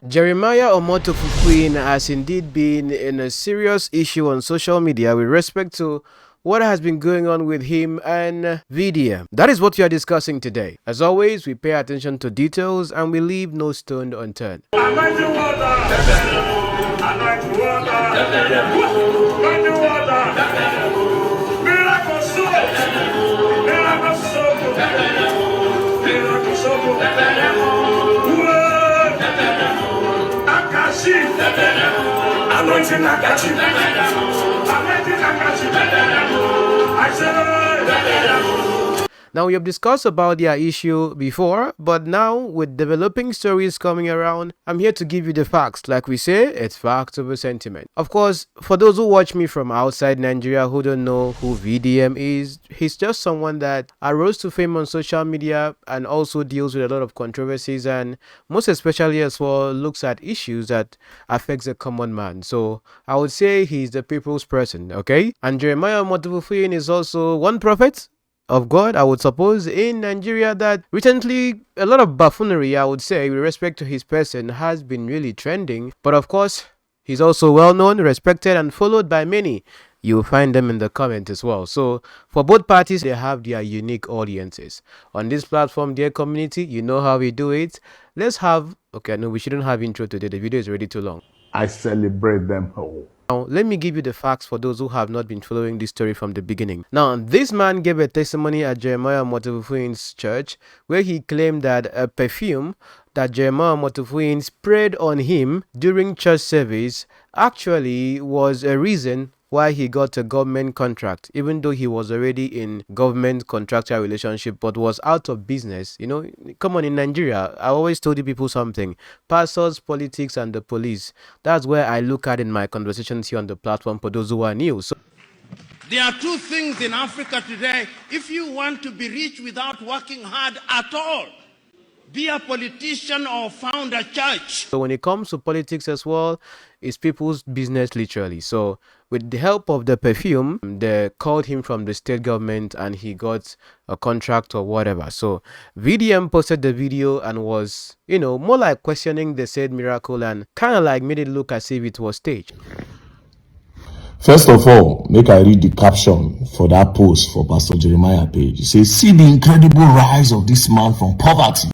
Jeremiah Omotofufuin has indeed been in a serious issue on social media with respect to what has been going on with him and VDM. That is what we are discussing today. As always, we pay attention to details and we leave no stone unturned. Now, we have discussed about their issue before, but now with developing stories coming around, I'm here to give you the facts. Like we say, it's facts over sentiment. Of course, for those who watch me from outside Nigeria who don't know who VDM is, he's just someone that arose to fame on social media and also deals with a lot of controversies and most especially as well looks at issues that affects the common man. So I would say he's the people's person, okay? And Jeremiah Omotofufuin is also one prophet of God, I would suppose, in Nigeria that recently a lot of buffoonery, I would say, with respect to his person has been really trending. But of course, he's also well known, respected, and followed by many. You'll find them in the comment as well. So for both parties, they have their unique audiences. On this platform, dear community, you know how we do it. Let's have, okay, no, we shouldn't have intro today. The video is already too long. I celebrate them all. Now, let me give you the facts for those who have not been following this story from the beginning. Now, this man gave a testimony at Jeremiah Omotofufuin's church where he claimed that a perfume that Jeremiah Omotofufuin sprayed on him during church service actually was a reason why he got a government contract, even though he was already in government contractual relationship but was out of business. You know, come on, in Nigeria, I always told you people something: pastors, politics, and the police. That's where I look at in my conversations here on the platform for those who are new. So there are two things in Africa today. If you want to be rich without working hard at all, be a politician or found a church. So when it comes to politics as well, it's people's business literally. So with the help of the perfume, they called him from the state government and he got a contract or whatever. So VDM posted the video and was, you know, more like questioning the said miracle and kind of like made it look as if it was staged. First of all, make I read the caption for that post for Pastor Jeremiah page. It says, "See the incredible rise of this man from poverty,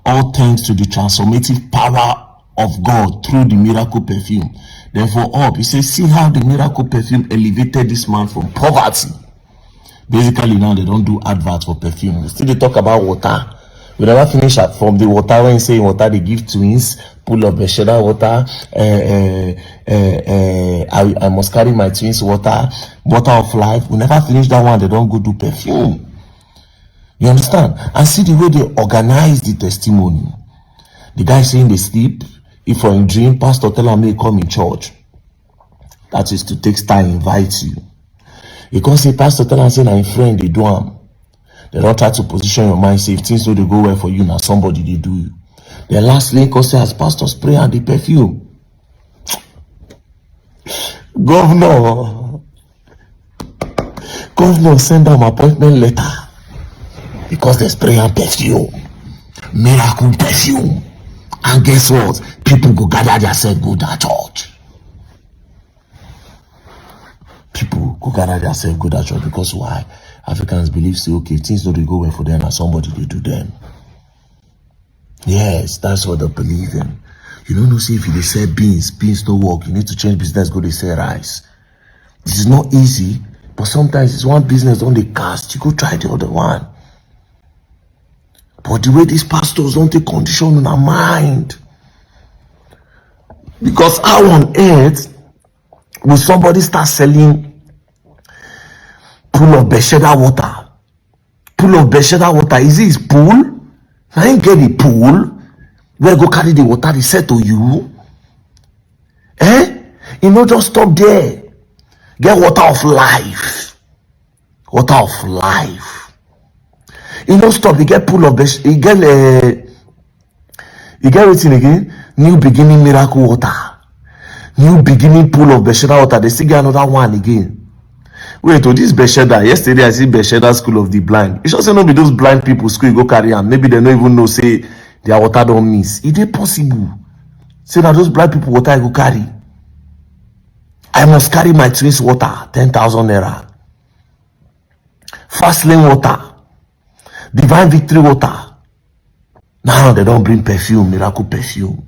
all thanks to the transformative power of God through the miracle perfume. Therefore, up, he says, see how the miracle perfume elevated this man from poverty." Basically, now they don't do adverts for perfume. Still, they talk about water. We never finish from the water when you say water, they give twins, pool of Besheda water. I must carry my twins water of life. We never finish that one. They don't go do perfume. You understand? And see the way they organize the testimony. The guy saying they sleep. If for a dream, pastor tell him may come in church. That is to take time, invite you. You can't say pastor tell him say na friend they do him. They don't try to position your mind, say if things don't go well for you, now somebody they do you. Then lastly, because say as pastor spray and the perfume. Governor send them appointment letter. Because they spray and perfume. Miracle perfume. And guess what? People go gather themselves, go to church. People go gather themselves, go to church. Because why? Africans believe, say, okay, things don't go well for them and somebody they do them. Yes, that's what they believe in. You don't know, see, if you sell beans don't work. You need to change business, go they sell rice. This is not easy, but sometimes it's one business don't they cast. You go try the other one. But the way these pastors don't take condition in our mind. Because how on earth will somebody start selling pool of Besheda water? Pool of Besheda water, is it his pool? I ain't get the pool. Where go carry the water, they said to you. You know, just stop there. Get water of life. Water of life. You don't stop, you get pool of you get everything again. New beginning miracle water. New beginning pool of Besheda water. They still get another one again. Wait, this Besheda. Yesterday I see Besheda School of the Blind. It should say no be those blind people school you go carry on. Maybe they don't even know say their water don't miss. Is it possible? Say that those black people water I go carry. I must carry my twins water, 10,000 naira. Fast lane water, divine victory water. Now they don't bring perfume, miracle perfume.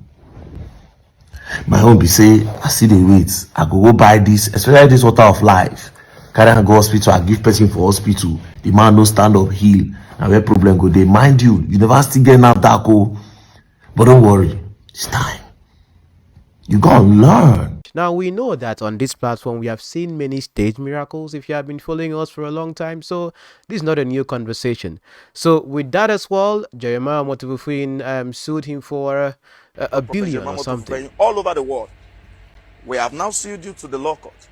My own be say, I see the wait. I go buy this, especially this water of life. Carry and go hospital, I give person for hospital. The man no stand up, heal. And where problem go, they mind you. You never still get NAFDAC, oh. But don't worry, it's time. You gotta learn. Now, we know that on this platform, we have seen many stage miracles if you have been following us for a long time. So, this is not a new conversation. So, with that as well, Jeremiah Motivufuin sued him for a billion or something. All over the world. We have now sued you to the law court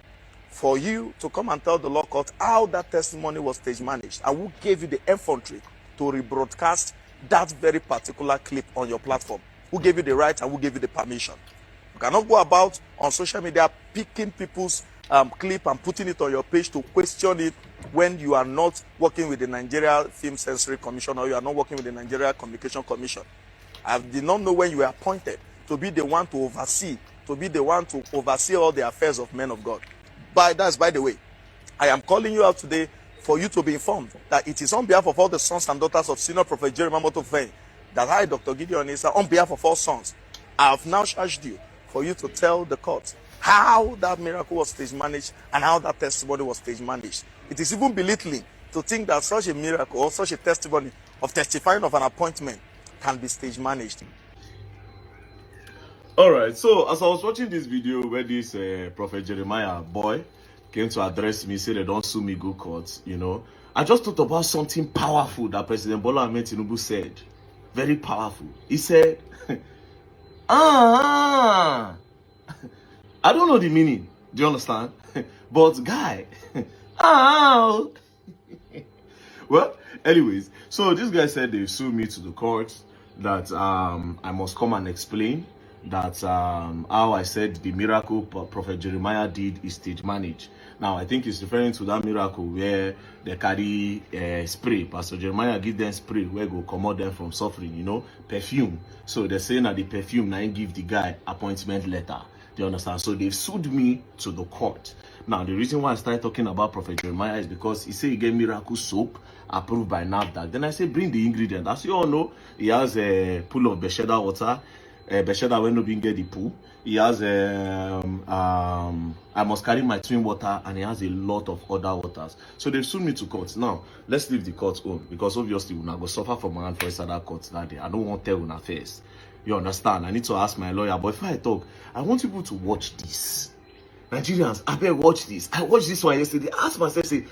for you to come and tell the law court how that testimony was stage managed and who gave you the effrontery to rebroadcast that very particular clip on your platform. Who gave you the right and who gave you the permission? You cannot go about on social media picking people's clip and putting it on your page to question it when you are not working with the Nigeria Film Censorship Commission or you are not working with the Nigeria Communication Commission. I did not know when you were appointed to be the one to oversee all the affairs of men of God. By the way, I am calling you out today for you to be informed that it is on behalf of all the sons and daughters of Senior Prophet Jeremiah Motivufuin that I, Dr. Gideon Issa, on behalf of all sons, I have now charged you for you to tell the court how that miracle was stage managed and how that testimony was stage managed. It is even belittling to think that such a miracle or such a testimony of testifying of an appointment can be stage managed. Alright, so as I was watching this video where this Prophet Jeremiah boy came to address me, say they don't sue me, go court, you know, I just thought about something powerful that President Bola Ahmed Tinubu said. Very powerful. He said, I don't know the meaning. Do you understand? But guy, well, anyways, so this guy said they sued me to the court that I must come and explain that how I said the miracle Prophet Jeremiah did is stage managed. Now I think he's referring to that miracle where they carry spray. Pastor Jeremiah give them spray where go commode them from suffering, you know, perfume. So they're saying that the perfume now give the guy appointment letter. Do you understand? So they've sued me to the court. Now the reason why I started talking about Prophet Jeremiah is because he said he gave miracle soap approved by NAFDAC. Then I said bring the ingredient. As you all know, he has a pool of Besheda water. Besheda when no being get the pool. He has I must carry my twin water, and he has a lot of other waters. So they've sued me to court. Now let's leave the court on because obviously we're not go suffer from my hand for that court that day. I don't want to tell una first. You understand? I need to ask my lawyer. But if I talk, I want people to watch this. Nigerians, I better watch this. I watched this one yesterday. I asked myself, say,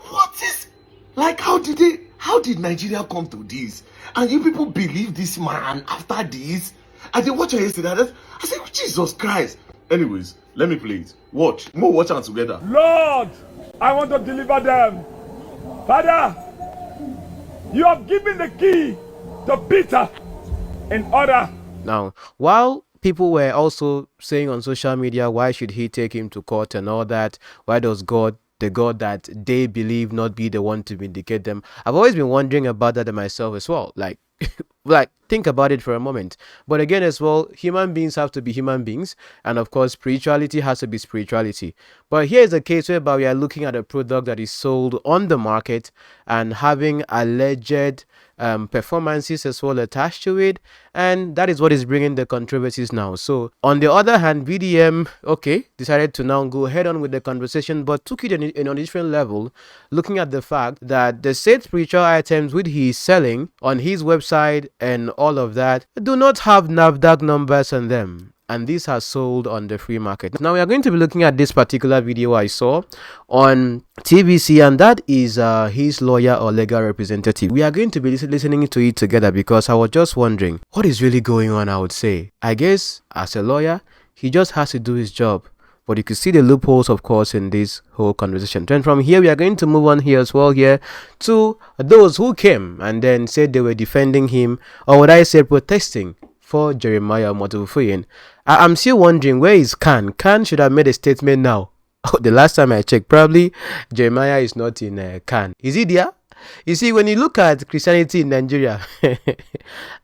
what is like? How did Nigeria come to this? And you people believe this man after this? I did watch it yesterday. I said, Jesus Christ. Anyways, let me play it. Watch. More watch it together. Lord, I want to deliver them. Father, you have given the key to Peter in order. Now, while people were also saying on social media, why should he take him to court and all that? Why does God, the God that they believe, not be the one to vindicate them? I've always been wondering about that myself as well. Like, think about it for a moment. But again as well, human beings have to be human beings, and of course spirituality has to be spirituality. But here is a case whereby we are looking at a product that is sold on the market and having alleged performances as well attached to it, and that is what is bringing the controversies now. So on the other hand, VDM decided to now go head on with the conversation, but took it in a different level, looking at the fact that the said spiritual items which he is selling on his website and all of that do not have NAFDAC numbers on them, and these are sold on the free market. Now we are going to be looking at this particular video I saw on TVC, and that is his lawyer or legal representative. We are going to be listening to it together because I was just wondering what is really going on. I would say, I guess as a lawyer, he just has to do his job. But you could see the loopholes, of course, in this whole conversation. And from here, we are going to move on here as well here to those who came and then said they were defending him, or would I say protesting for Jeremiah Motivufuin. I'm still wondering, where is Khan? Khan should have made a statement now. The last time I checked, probably Jeremiah is not in Khan. Is he there? You see, when you look at Christianity in Nigeria,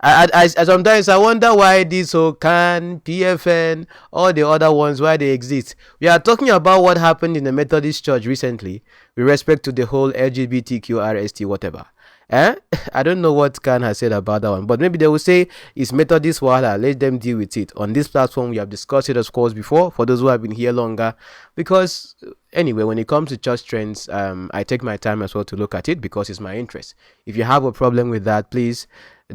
I sometimes I wonder why this whole CAN, PFN, all the other ones, why they exist. We are talking about what happened in the Methodist Church recently with respect to the whole LGBTQRST whatever. I don't know what Khan has said about that one, but maybe they will say it's Methodist wahala. Let them deal with it. On this platform, we have discussed it, of course, before. For those who have been here longer, because anyway, when it comes to church trends, I take my time as well to look at it because it's my interest. If you have a problem with that, please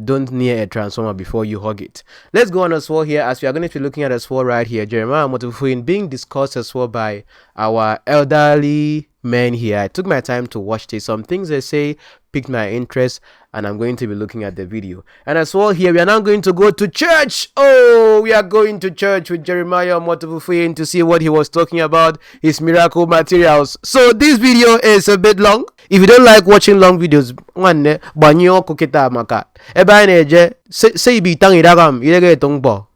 don't near a transformer before you hug it. Let's go on as well here, as we are going to be looking at as well right here. Jeremiah Motofuin being discussed as well by our elderly men here. I took my time to watch this. Some things they say piqued my interest, and I'm going to be looking at the video. And as well here, we are now going to go to church. Oh, we are going to church with Jeremiah Motofuin to see what he was talking about, his miracle materials. So this video is a bit long. If you don't like watching long videos, banyo kukita maka. Eba neje say bitang iragam irege tongbo.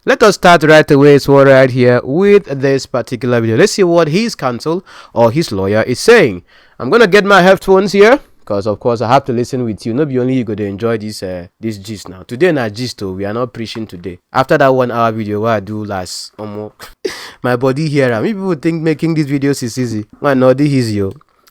Let us start right away so right here with this particular video. Let's see what his counsel or his lawyer is saying. I'm gonna get my headphones here because of course I have to listen with you. Not be only you go to enjoy this gist now. Today na gist though. We are not preaching today. After that 1 hour video what I do last my body here. Maybe people think making these videos is easy. Man, no, this is easy.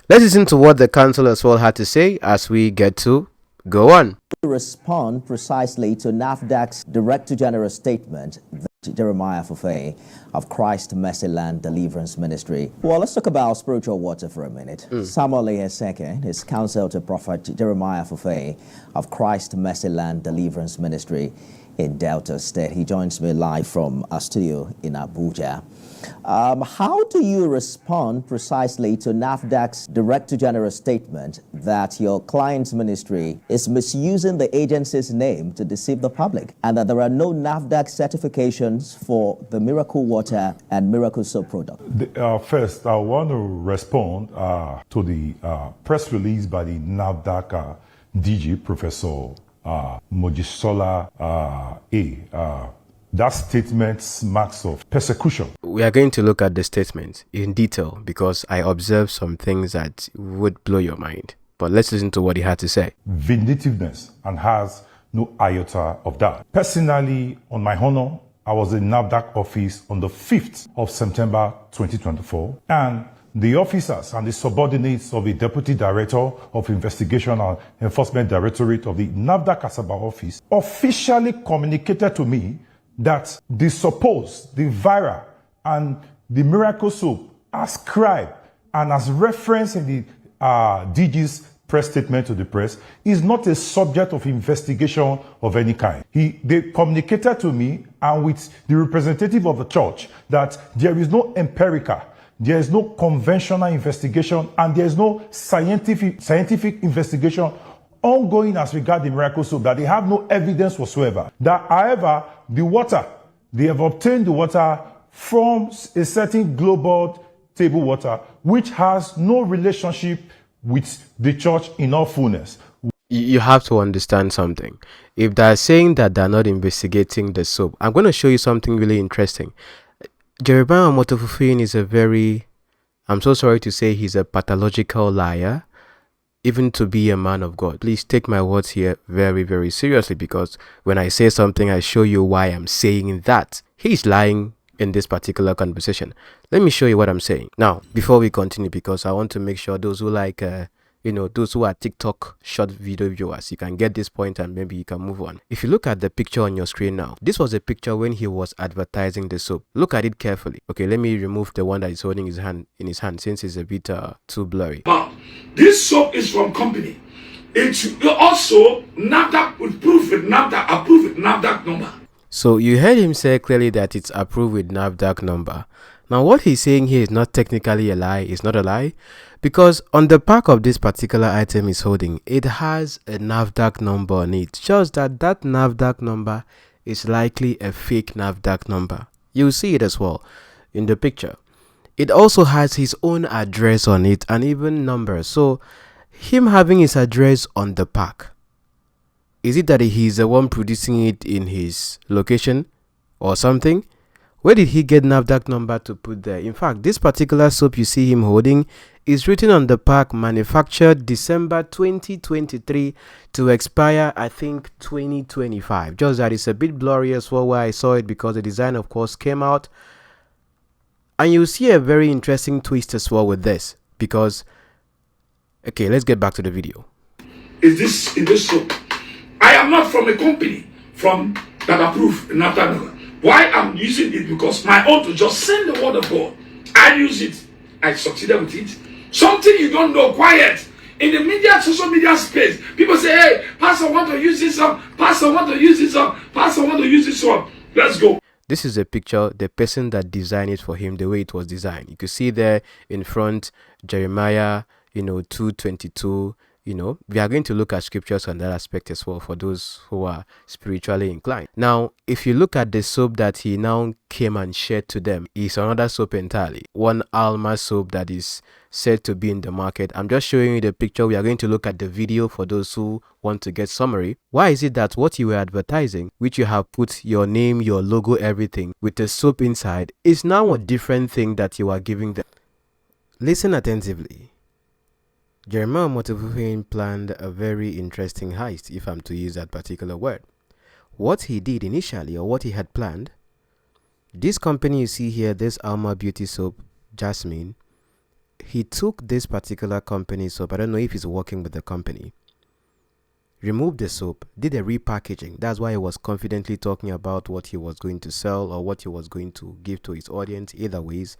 Let's listen to what the counsel as well had to say as we get to go on. Respond precisely to NAFDAC's Director-General statement that Jeremiah Fufei of Christ Mercy Land Deliverance Ministry. Well, let's talk about spiritual water for a minute. Samuel Eheseke is counsel to Prophet Jeremiah Fufei of Christ Mercy Land Deliverance Ministry in Delta State. He joins me live from our studio in Abuja. How do you respond precisely to NAFDAC's Director-General statement that your client's ministry is misusing the agency's name to deceive the public and that there are no NAFDAC certifications for the Miracle Water and Miracle Soap product? First, I want to respond to the press release by the NAFDAC DG, Professor Mojisola A. That statement smacks of persecution. We are going to look at the statement in detail because I observed some things that would blow your mind. But let's listen to what he had to say. Vindictiveness, and has no iota of that. Personally, on my honor, I was in NAFDAC office on the 5th of September 2024, and the officers and the subordinates of the Deputy Director of Investigation and Enforcement Directorate of the NAFDAC Asaba office officially communicated to me that the viral, and the miracle soap ascribed and as referenced in the DG's press statement to the press is not a subject of investigation of any kind. They communicated to me and with the representative of the church that there is no empirical, there is no conventional investigation, and there is no scientific investigation ongoing as regards the miracle soap, that they have no evidence whatsoever. That, however, the water, they have obtained the water from a certain global table water, which has no relationship with the church in all fullness. You have to understand something. If they're saying that they're not investigating the soap, I'm going to show you something really interesting. Jeremiah Motofuin is I'm so sorry to say, he's a pathological liar, even to be a man of God. Please take my words here very, very seriously, because when I say something, I show you why I'm saying that. He's lying in this particular conversation. Let me show you what I'm saying. Now, before we continue, because I want to make sure those who like, those who are TikTok short video viewers, you can get this point and maybe you can move on. If you look at the picture on your screen now, this was a picture when he was advertising the soap. Look at it carefully. Okay, let me remove the one that is holding in his hand since it's a bit too blurry. But this soap is from company. It's also NAFDAC would prove with NAFDAC, approved with NAFDAC number. So you heard him say clearly that it's approved with NAFDAC number. Now what he's saying here is not technically a lie. It's not a lie, because on the back of this particular item he's holding, it has a NAFDAC number on it. Just that NAFDAC number is likely a fake NAFDAC number. You'll see it as well in the picture. It also has his own address on it and even numbers. So him having his address on the pack, is it that he's the one producing it in his location or something? Where did he get NAFDAC number to put there? In fact, this particular soap you see him holding is written on the pack, manufactured December 2023 to expire, I think, 2025. Just that it's a bit blurry as well where I saw it, because the design, of course, came out. And you see a very interesting twist as well with this, because, okay, let's get back to the video. Is this in this soap? I am not from a company that approve NAFDAC number. Why I'm using it? Because my own to just send the word of God. I use it. I succeeded with it. Something you don't know, quiet. In the media, social media space, people say, hey, Pastor want to use this up. Pastor want to use this up. Pastor want to use this up. Let's go. This is a picture, the person that designed it for him, the way it was designed. You could see there in front, Jeremiah, 2:22. We are going to look at scriptures on that aspect as well for those who are spiritually inclined. Now, if you look at the soap that he now came and shared to them, is another soap entirely. One Alma soap that is said to be in the market. I'm just showing you the picture. We are going to look at the video for those who want to get summary. Why is it that what you were advertising, which you have put your name, your logo, everything with the soap inside, is now a different thing that you are giving them? Listen attentively. Jeremiah Motivufin planned a very interesting heist, if I'm to use that particular word. What he did initially, or what he had planned, this company you see here, this Alma Beauty Soap, Jasmine, he took this particular company soap, I don't know if he's working with the company, removed the soap, did a repackaging. That's why he was confidently talking about what he was going to sell or what he was going to give to his audience, either ways,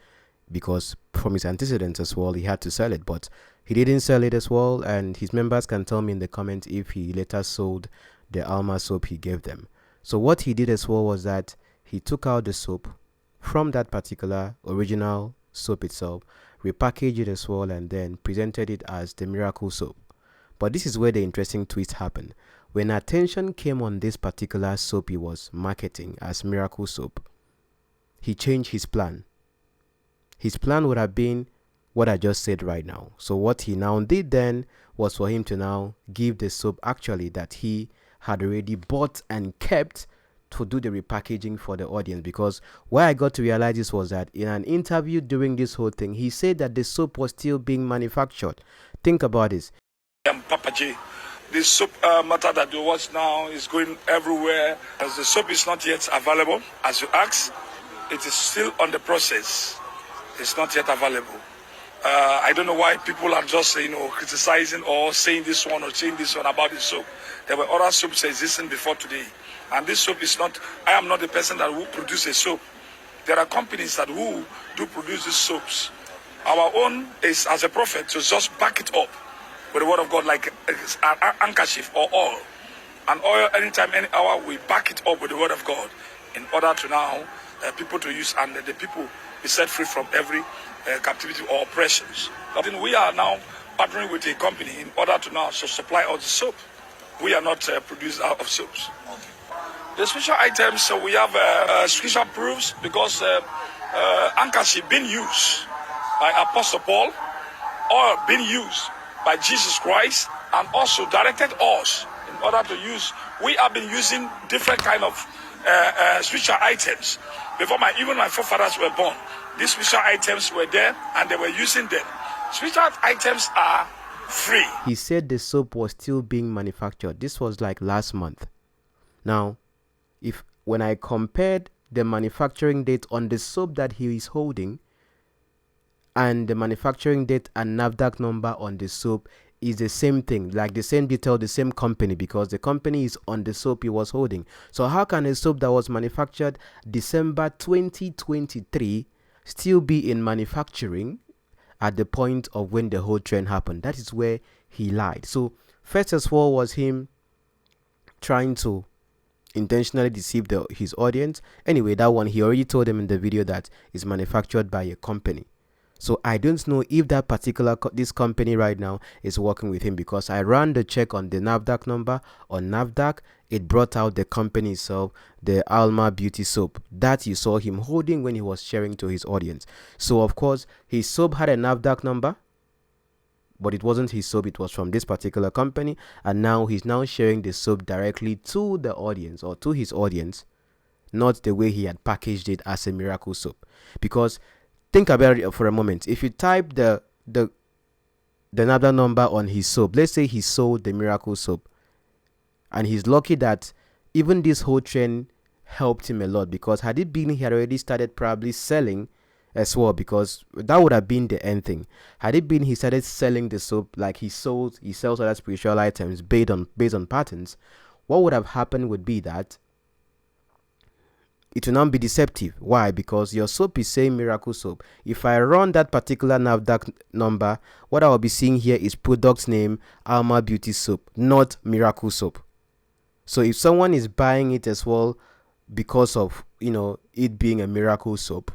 because from his antecedents as well, he had to sell it, but he didn't sell it as well, and his members can tell me in the comments if he later sold the Alma soap he gave them. So what he did as well was that he took out the soap from that particular original soap itself, repackaged it as well, and then presented it as the miracle soap. But this is where the interesting twist happened. When attention came on this particular soap he was marketing as miracle soap, he changed his plan. His plan would have been what I just said right now. So what he now did then was for him to now give the soap actually that he had already bought and kept to do the repackaging for the audience. Because where I got to realize this was that in an interview during this whole thing, he said that the soap was still being manufactured. Think about this. Papa J, this soap matter that you watch now is going everywhere. As the soap is not yet available, as you asked, it is still on the process. It's not yet available. I don't know why people are just criticizing or saying this one or saying this one about this soap. There were other soaps existing before today, and this soap is not. I am not the person that will produce a soap. There are companies that who do produce these soaps. Our own is as a prophet to just back it up with the word of God, like an handkerchief or oil. And oil, anytime, any hour, we back it up with the word of God in order to now people to use, and the people be set free from every captivity or oppressions. But then we are now partnering with a company in order to now supply all the soap. We are not producers of soaps. The special items, so we have scripture proofs, because handkerchief being used by Apostle Paul, or being used by Jesus Christ, and also directed us in order to use. We have been using different kind of spiritual items before even my forefathers were born. These spiritual items were there and they were using them. Spiritual items are free. He said the soap was still being manufactured. This was like last month. Now, when I compared the manufacturing date on the soap that he is holding and the manufacturing date and NAFDAC number on the soap, is the same thing, like the same detail, the same company, because the company is on the soap he was holding. So how can a soap that was manufactured December 2023 still be in manufacturing at the point of when the whole trend happened? That is where he lied. So first of all was him trying to intentionally deceive his audience. Anyway, that one he already told them in the video that is manufactured by a company. So I don't know if that particular this company right now is working with him, because I ran the check on the NAFDAC number on NAFDAC. It brought out the company itself, the Alma Beauty Soap that you saw him holding when he was sharing to his audience. So of course his soap had a NAFDAC number, but it wasn't his soap, it was from this particular company, and now he's now sharing the soap directly to the audience or to his audience not the way he had packaged it as a miracle soap. Because think about it for a moment. If you type the NAFDAC number on his soap, let's say he sold the miracle soap, and he's lucky that even this whole trend helped him a lot, because had it been he had already started probably selling as well, because that would have been the end thing. Had it been he started selling the soap like he sells other spiritual items based on patterns, what would have happened would be that it will not be deceptive. Why? Because your soap is saying miracle soap. If I run that particular NAFDAC number, what I will be seeing here is product name Alma Beauty Soap, not miracle soap. So if someone is buying it as well because of, it being a miracle soap,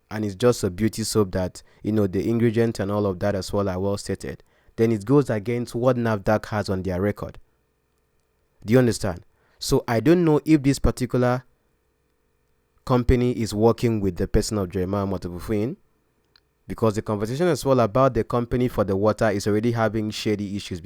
and it's just a beauty soap that, the ingredients and all of that as well are well stated, then it goes against what NAFDAC has on their record. Do you understand? So I don't know if this particular company is working with the person of Jeremiah Motobufuin, because the conversation as well about the company for the water is already having shady issues.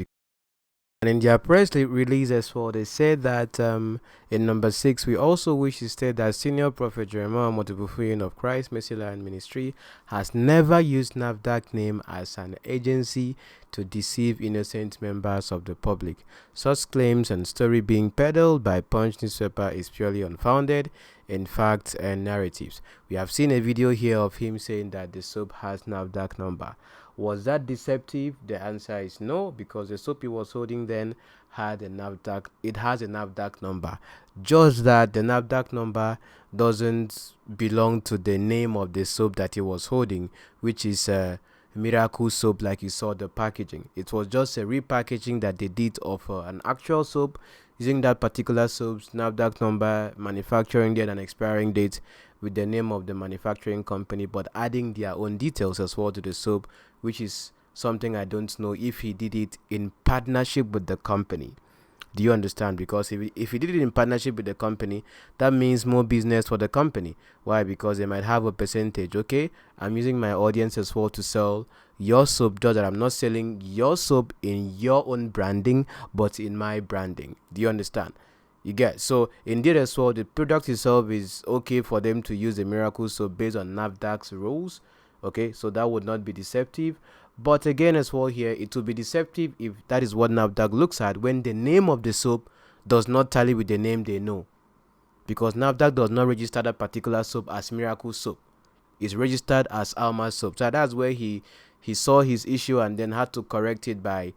And in their press release as well, they said that in number 6, we also wish to state that Senior Prophet Jeremiah Motobufuin of Christ Mercy Land Ministry has never used NAFDAC name as an agency to deceive innocent members of the public. Such claims and story being peddled by Punch newspaper is purely unfounded in facts and narratives. We have seen a video here of him saying that the soap has NAFDAC number. Was that deceptive? The answer is no, because the soap he was holding then had a NAFDAC. It has a NAFDAC number. Just that the NAFDAC number doesn't belong to the name of the soap that he was holding, which is a miracle soap, like you saw the packaging. It was just a repackaging that they did of an actual soap, using that particular soap's NAFDAC number, manufacturing date and expiring date with the name of the manufacturing company, but adding their own details as well to the soap, which is something I don't know if he did it in partnership with the company. Do you understand? Because if he did it in partnership with the company, that means more business for the company. Why? Because they might have a percentage. Okay, I'm using my audience as well to sell your soap, just that I'm not selling your soap in your own branding, but in my branding. Do you understand? You get? So indeed as well, the product itself is okay for them to use the miracle soap based on NAFDAC's rules. Okay, so that would not be deceptive. But again as well here, it will be deceptive if that is what NAFDAC looks at when the name of the soap does not tally with the name they know. Because NAFDAC does not register that particular soap as miracle soap. It's registered as Alma soap. So that's where he saw his issue and then had to correct it by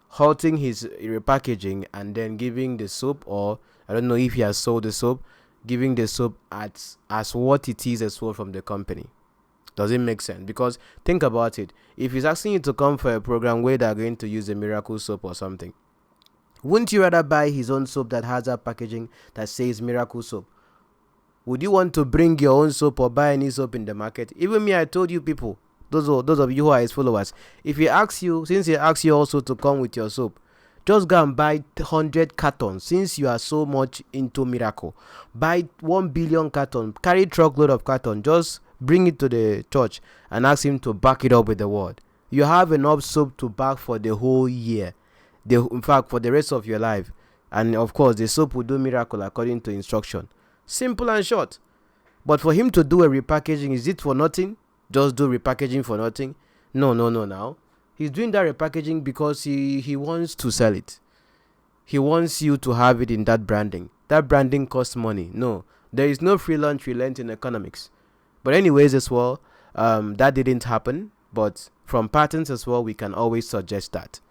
halting his repackaging and then giving the soap, or I don't know if he has sold the soap, giving the soap as what it is as well from the company. Does it make sense? Because think about it. If he's asking you to come for a program where they're going to use a miracle soap or something, wouldn't you rather buy his own soap that has a packaging that says miracle soap? Would you want to bring your own soap or buy any soap in the market? Even me, I told you people, those of you who are his followers, if he asks you, since he asks you also to come with your soap, just go and buy 100 cartons. Since you are so much into miracle, buy 1 billion carton, carry truckload of carton, just bring it to the church and ask him to back it up with the word. You have enough soap to back for the whole year, in fact for the rest of your life. And of course the soap will do miracle according to instruction. Simple and short. But for him to do a repackaging, is it for nothing? Just do repackaging for nothing? No. Now he's doing that repackaging because he wants to sell it. He wants you to have it in that branding. That branding costs money. No, there is no free lunch we learned in economics. But anyways as well, that didn't happen. But from patterns as well, we can always suggest that.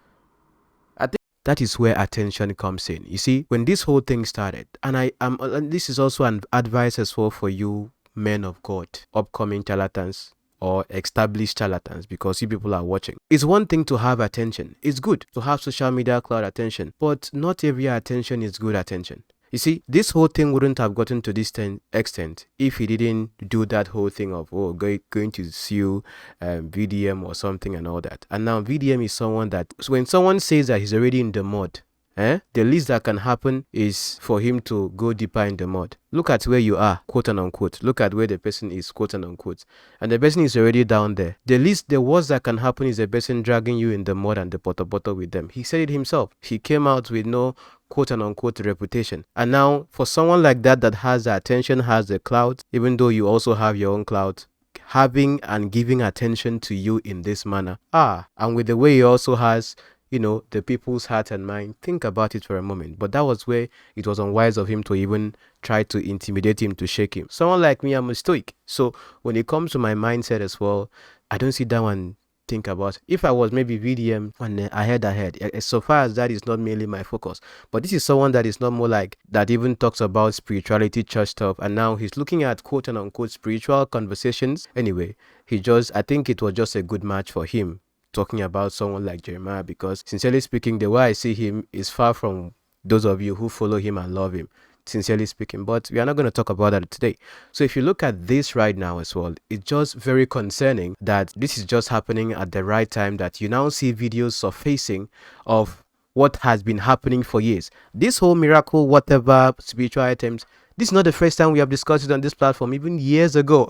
I think that is where attention comes in. You see, when this whole thing started, and this is also an advice as well for you men of God, upcoming charlatans or established charlatans, because you people are watching. It's one thing to have attention. It's good to have social media cloud attention, but not every attention is good attention. You see, this whole thing wouldn't have gotten to this extent if he didn't do that whole thing of going to sue VDM or something and all that. And now VDM is someone that, so when someone says that he's already in the mud, the least that can happen is for him to go deeper in the mud. Look at where you are, quote and unquote. Look at where the person is, quote and unquote. And the person is already down there. The worst that can happen is the person dragging you in the mud and the potter with them. He said it himself. He came out with no quote and unquote reputation. And now for someone like that has the attention, has the clout, even though you also have your own clout, having and giving attention to you in this manner, and with the way he also has, the people's heart and mind, think about it for a moment. But that was where it was unwise of him to even try to intimidate him, to shake him. Someone like me, I'm a stoic. So when it comes to my mindset as well, I don't sit down and think about if I was maybe VDM and ahead. So far as that is not mainly my focus. But this is someone that is not more like that, even talks about spirituality, church stuff, and now he's looking at quote and unquote spiritual conversations. Anyway, I think it was just a good match for him, talking about someone like Jeremiah, because sincerely speaking, the way I see him is far from those of you who follow him and love him, sincerely speaking. But we are not going to talk about that today. So if you look at this right now as well, it's just very concerning that this is just happening at the right time, that you now see videos surfacing of what has been happening for years. This whole miracle, whatever, spiritual items, this is not the first time we have discussed it on this platform, even years ago.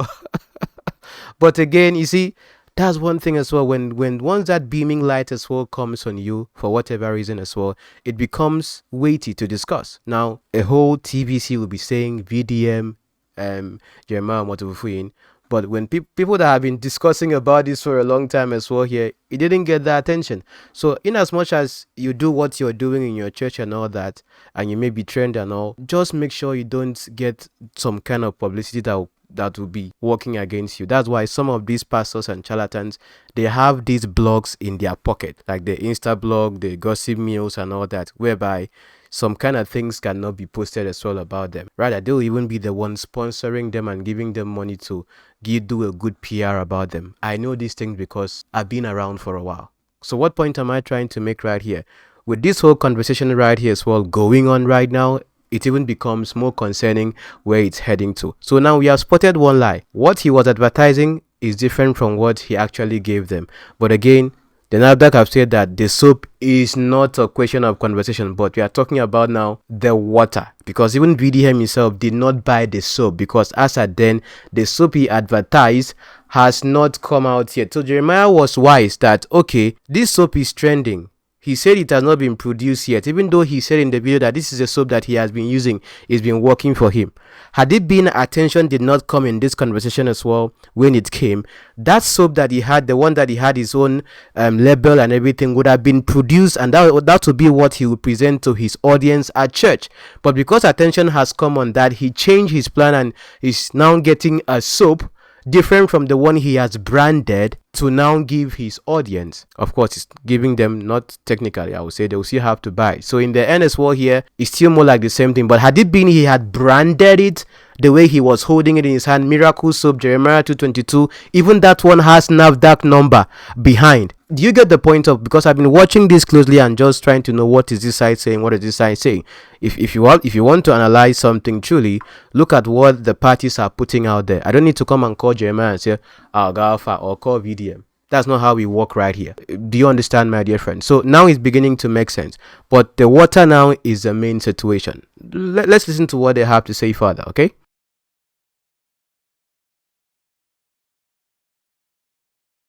But again, you see, that's one thing as well. When once that beaming light as well comes on you for whatever reason as well, it becomes weighty to discuss. Now a whole TVC will be saying VDM, Jeremiah Motofufuyin. But when people that have been discussing about this for a long time as well here, it didn't get that attention. So in as much as you do what you're doing in your church and all that, and you may be trained and all, just make sure you don't get some kind of publicity that will be working against you. That's why some of these pastors and charlatans, they have these blogs in their pocket, like the Insta blog, the gossip meals and all that, whereby some kind of things cannot be posted as well about them. Rather, they'll even be the ones sponsoring them and giving them money to do a good PR about them. I know these things because I've been around for a while. So what point am I trying to make right here? With this whole conversation right here as well going on right now, it even becomes more concerning where it's heading to. So now we have spotted one lie. What he was advertising is different from what he actually gave them. But again, the NAFDAC have said that the soap is not a question of conversation, but we are talking about now the water, because even VDM himself did not buy the soap, because as at then, the soap he advertised has not come out yet. So Jeremiah was wise that, okay, this soap is trending. He said it has not been produced yet, even though he said in the video that this is a soap that he has been using, it's been working for him. Had it been attention did not come in this conversation as well when it came, that soap that he had, the one that he had his own label and everything, would have been produced, and that would be what he would present to his audience at church. But because attention has come on that, he changed his plan and is now getting a soap different from the one he has branded to now give his audience. Of course, it's giving them, not technically, I would say they will still have to buy. So in the end as well here, it's still more like the same thing. But had it been he had branded it the way he was holding it in his hand, Miracle Soap, Jeremiah 2:22, even that one has NAFDAC number behind. Do you get the point of, because I've been watching this closely and just trying to know what is this side saying, what is this side saying. If you want to analyze something truly, look at what the parties are putting out there. I don't need to come and call Jeremiah and say Algalfa or call VDM. That's not how we work right here. Do you understand, my dear friend? So now it's beginning to make sense. But the water now is the main situation. Let's listen to what they have to say further, okay?